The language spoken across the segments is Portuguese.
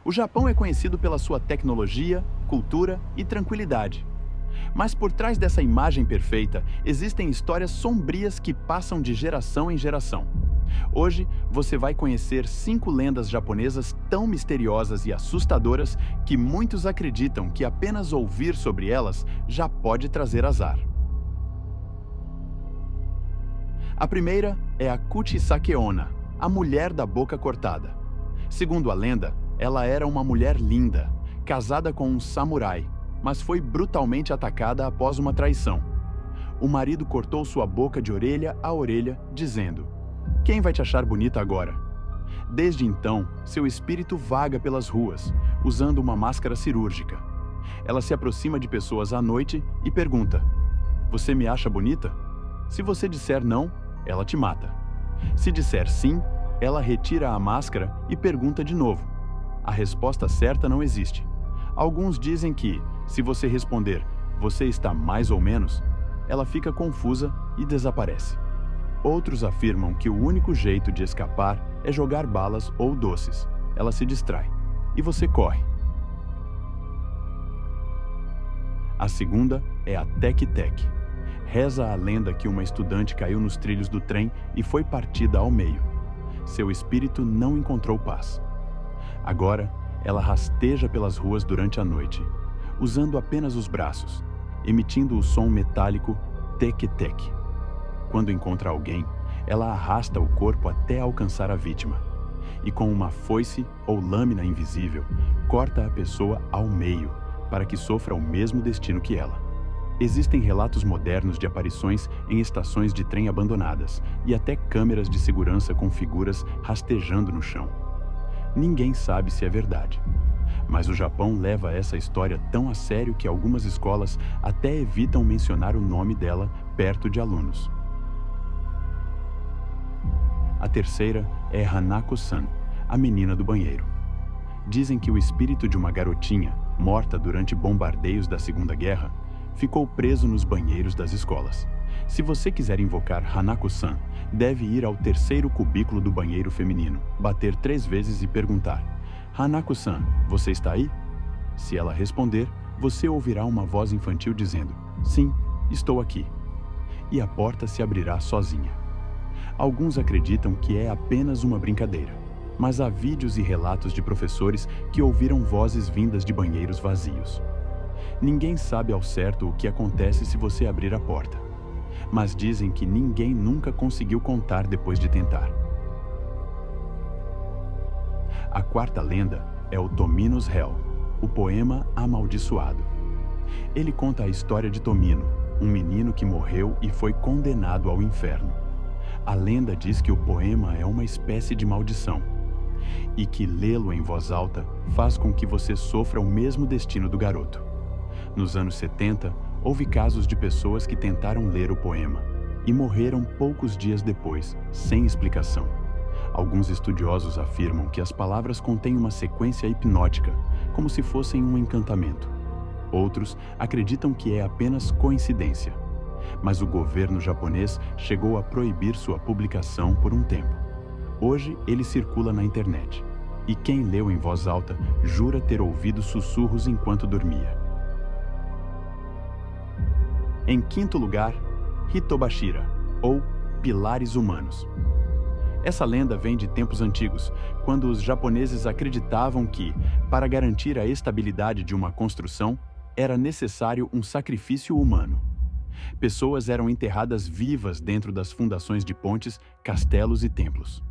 O Japão é conhecido pela sua tecnologia, cultura e tranquilidade. Mas por trás dessa imagem perfeita, existem histórias sombrias que passam de geração em geração. Hoje, você vai conhecer 5 lendas japonesas tão misteriosas e assustadoras que muitos acreditam que apenas ouvir sobre elas já pode trazer azar. A primeira é a Kuchisake Onna, a mulher da boca cortada. Segundo a lenda, ela era uma mulher linda, casada com um samurai, mas foi brutalmente atacada após uma traição. O marido cortou sua boca de orelha a orelha, dizendo: "Quem vai te achar bonita agora?" Desde então, seu espírito vaga pelas ruas, usando uma máscara cirúrgica. Ela se aproxima de pessoas à noite e pergunta: "Você me acha bonita?" Se você disser não, ela te mata. Se disser sim, ela retira a máscara e pergunta de novo. A resposta certa não existe. Alguns dizem que, se você responder "você está mais ou menos", ela fica confusa e desaparece. Outros afirmam que o único jeito de escapar é jogar balas ou doces. Ela se distrai e você corre. A segunda é a Tek-Tek. Reza a lenda que uma estudante caiu nos trilhos do trem e foi partida ao meio. Seu espírito não encontrou paz. Agora, ela rasteja pelas ruas durante a noite, usando apenas os braços, emitindo o som metálico tek-tek. Quando encontra alguém, ela arrasta o corpo até alcançar a vítima, e com uma foice ou lâmina invisível, corta a pessoa ao meio, para que sofra o mesmo destino que ela. Existem relatos modernos de aparições em estações de trem abandonadas e até câmeras de segurança com figuras rastejando no chão. Ninguém sabe se é verdade, mas o Japão leva essa história tão a sério que algumas escolas até evitam mencionar o nome dela perto de alunos. A terceira é Hanako-san, a menina do banheiro. Dizem que o espírito de uma garotinha, morta durante bombardeios da Segunda Guerra, ficou preso nos banheiros das escolas. Se você quiser invocar Hanako-san, deve ir ao terceiro cubículo do banheiro feminino, bater 3 vezes e perguntar: "Hanako-san, você está aí?" Se ela responder, você ouvirá uma voz infantil dizendo: "Sim, estou aqui." E a porta se abrirá sozinha. Alguns acreditam que é apenas uma brincadeira, mas há vídeos e relatos de professores que ouviram vozes vindas de banheiros vazios. Ninguém sabe ao certo o que acontece se você abrir a porta, mas dizem que ninguém nunca conseguiu contar depois de tentar. A quarta lenda é o Tomino's Hell, o poema amaldiçoado. Ele conta a história de Tomino, um menino que morreu e foi condenado ao inferno. A lenda diz que o poema é uma espécie de maldição, e que lê-lo em voz alta faz com que você sofra o mesmo destino do garoto. Nos anos 70, houve casos de pessoas que tentaram ler o poema e morreram poucos dias depois, sem explicação. Alguns estudiosos afirmam que as palavras contêm uma sequência hipnótica, como se fossem um encantamento. Outros acreditam que é apenas coincidência. Mas o governo japonês chegou a proibir sua publicação por um tempo. Hoje ele circula na internet, e quem leu em voz alta jura ter ouvido sussurros enquanto dormia. Em quinto lugar, Hitobashira, ou Pilares Humanos. Essa lenda vem de tempos antigos, quando os japoneses acreditavam que, para garantir a estabilidade de uma construção, era necessário um sacrifício humano. Pessoas eram enterradas vivas dentro das fundações de pontes, castelos e templos.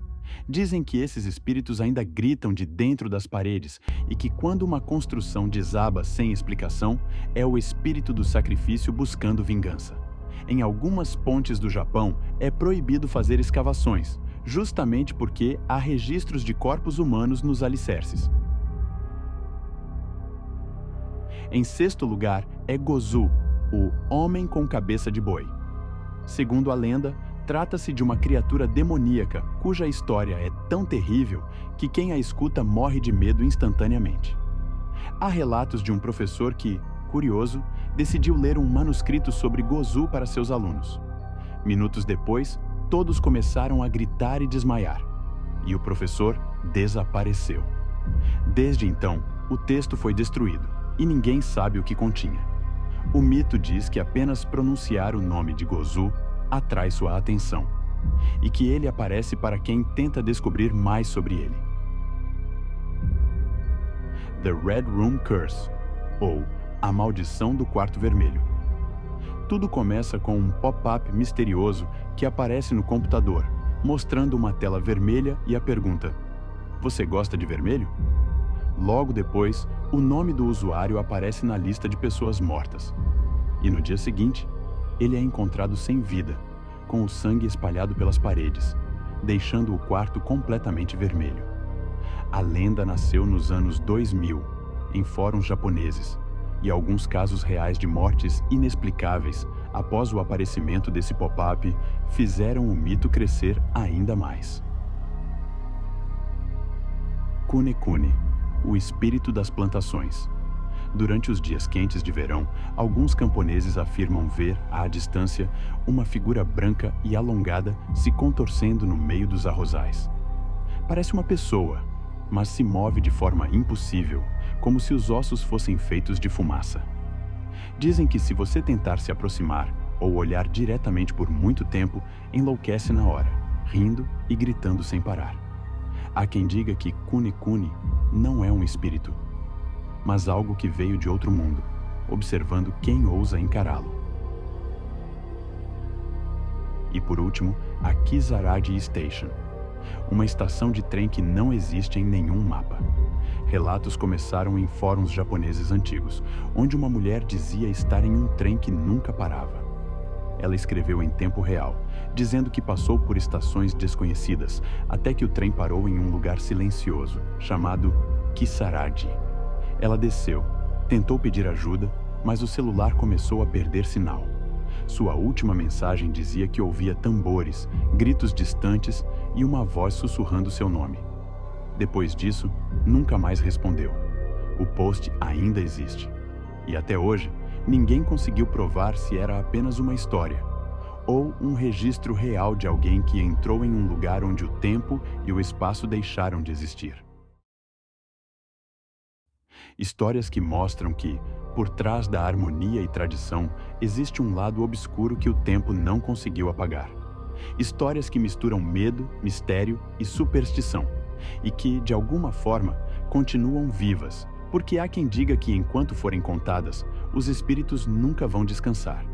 Dizem que esses espíritos ainda gritam de dentro das paredes e que quando uma construção desaba sem explicação, é o espírito do sacrifício buscando vingança. Em algumas pontes do Japão, é proibido fazer escavações, justamente porque há registros de corpos humanos nos alicerces. Em sexto lugar é Gozu, o Homem com Cabeça de Boi. Segundo a lenda, trata-se de uma criatura demoníaca cuja história é tão terrível que quem a escuta morre de medo instantaneamente. Há relatos de um professor que, curioso, decidiu ler um manuscrito sobre Gozu para seus alunos. Minutos depois, todos começaram a gritar e desmaiar, e o professor desapareceu. Desde então, o texto foi destruído e ninguém sabe o que continha. O mito diz que apenas pronunciar o nome de Gozu atrai sua atenção e que ele aparece para quem tenta descobrir mais sobre ele. The Red Room Curse, ou A Maldição do Quarto Vermelho. Tudo começa com um pop-up misterioso que aparece no computador, mostrando uma tela vermelha e a pergunta: "Você gosta de vermelho?" Logo depois, o nome do usuário aparece na lista de pessoas mortas. E no dia seguinte, ele é encontrado sem vida, com o sangue espalhado pelas paredes, deixando o quarto completamente vermelho. A lenda nasceu nos anos 2000, em fóruns japoneses, e alguns casos reais de mortes inexplicáveis após o aparecimento desse pop-up fizeram o mito crescer ainda mais. Kune-kune, o espírito das plantações. Durante os dias quentes de verão, alguns camponeses afirmam ver, à distância, uma figura branca e alongada se contorcendo no meio dos arrozais. Parece uma pessoa, mas se move de forma impossível, como se os ossos fossem feitos de fumaça. Dizem que se você tentar se aproximar ou olhar diretamente por muito tempo, enlouquece na hora, rindo e gritando sem parar. Há quem diga que Kune-kune não é um espírito, mas algo que veio de outro mundo, observando quem ousa encará-lo. E por último, a Kisaragi Station, uma estação de trem que não existe em nenhum mapa. Relatos começaram em fóruns japoneses antigos, onde uma mulher dizia estar em um trem que nunca parava. Ela escreveu em tempo real, dizendo que passou por estações desconhecidas, até que o trem parou em um lugar silencioso, chamado Kisaragi. Ela desceu, tentou pedir ajuda, mas o celular começou a perder sinal. Sua última mensagem dizia que ouvia tambores, gritos distantes e uma voz sussurrando seu nome. Depois disso, nunca mais respondeu. O post ainda existe. E até hoje, ninguém conseguiu provar se era apenas uma história ou um registro real de alguém que entrou em um lugar onde o tempo e o espaço deixaram de existir. Histórias que mostram que, por trás da harmonia e tradição, existe um lado obscuro que o tempo não conseguiu apagar. Histórias que misturam medo, mistério e superstição, e que, de alguma forma, continuam vivas, porque há quem diga que, enquanto forem contadas, os espíritos nunca vão descansar.